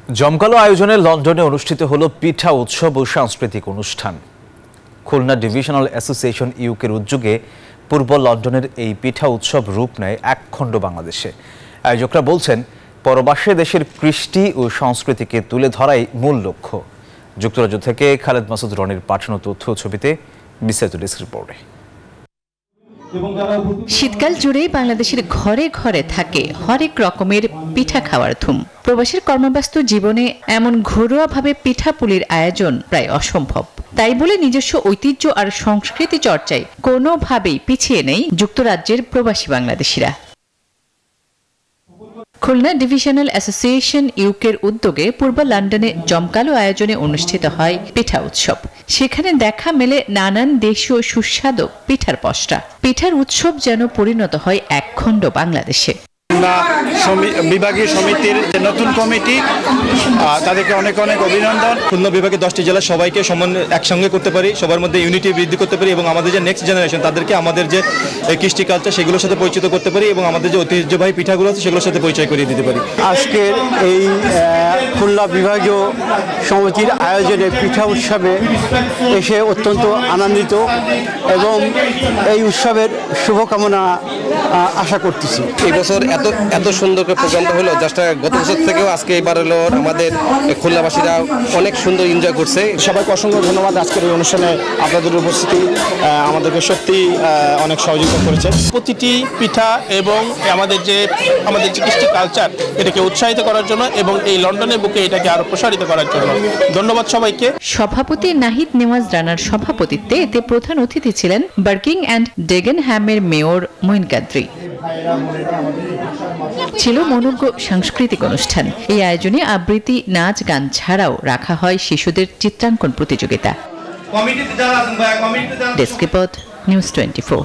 জমকালো আয়োজনে লন্ডনে অনুষ্ঠিত হলো পিঠা উৎসব ও সাংস্কৃতিক অনুষ্ঠান। খুলনা ডিভিশনাল অ্যাসোসিয়েশন ইউকের উদ্যোগে পূর্ব লন্ডনের এই পিঠা উৎসব রূপ নেয় একখণ্ড বাংলাদেশে। আয়োজকরা বলছেন, পরবাসে দেশের কৃষ্টি ও সংস্কৃতিকে তুলে ধরাই মূল লক্ষ্য। যুক্তরাজ্য থেকে খালেদ মাসুদ রনির পাঠানো তথ্য ছবিতে বিস্তারিত ডেস্ক রিপোর্টে। শীতকাল জুড়ে বাংলাদেশের ঘরে ঘরে থাকে হরেক রকমের পিঠা খাওয়ার ধুম। প্রবাসীর কর্মব্যস্ত জীবনে এমন ঘরোয়াভাবে পিঠাপুলির আয়োজন প্রায় অসম্ভব। তাই বলে নিজস্ব ঐতিহ্য আর সংস্কৃতি চর্চায় কোনোভাবেই পিছিয়ে নেই যুক্তরাজ্যের প্রবাসী বাংলাদেশিরা। খুলনা ডিভিশনাল অ্যাসোসিয়েশন ইউকের উদ্যোগে পূর্ব লন্ডনে জমকালো আয়োজনে অনুষ্ঠিত হয় পিঠা উৎসব। সেখানে দেখা মেলে নানান দেশীয় সুস্বাদু পিঠার পসরা। পিঠার উৎসব যেন পরিণত হয় একখণ্ড বাংলাদেশে। বিভাগীয় সমিতির যে নতুন কমিটি, তাদেরকে অনেক অনেক অভিনন্দন। খুলনা বিভাগের 10টি জেলা সবাইকে একসঙ্গে করতে পারি, সবার মধ্যে ইউনিটি বৃদ্ধি করতে পারি এবং আমাদের যে নেক্সট জেনারেশন তাদেরকে আমাদের যে কৃষ্টি কালচার সেগুলোর সাথে পরিচিত করতে পারি এবং আমাদের যে ঐতিহ্যবাহী পিঠাগুলো আছে সেগুলোর সাথে পরিচয় করিয়ে দিতে পারি। আজকের এই খুলনা বিভাগীয় সমিতির আয়োজনে পিঠা উৎসবে এসে অত্যন্ত আনন্দিত এবং এই উৎসবের শুভকামনা আশা করতেছি। এই বছর এত সুন্দর করে প্রোগ্রামটা হলো, জাস্ট গত বছর থেকেও আজকে এবার হলো আমাদের খুলনাবাসীরা অনেক সুন্দর এনজয় করছে। সবাইকে অসংখ্য ধন্যবাদ। আজকের এই অনুষ্ঠানে আপনাদের উপস্থিতি আমাদেরকে সত্যি অনেক সহযোগিতা করেছে। প্রতিটি পিঠা এবং আমাদের যে কৃষ্টি কালচার এটাকে উৎসাহিত করার জন্য এবং এই লন্ডনের বুকে এটাকে আরো প্রসারিত করার জন্য ধন্যবাদ সবাইকে। সভাপতি নাহিদ নেওয়াজ রানার সভাপতিত্বে এতে প্রধান অতিথি ছিলেন বার্কিং অ্যান্ড ডেগেনহ্যামের মেয়র মঈন কাদরি। ছিল মনোজ্ঞ সাংস্কৃতিক অনুষ্ঠান। এই আয়োজনে আবৃত্তি, নাচ, গান ছাড়াও রাখা হয় শিশুদের চিত্রাঙ্কন প্রতিযোগিতা। Desk report, news 24।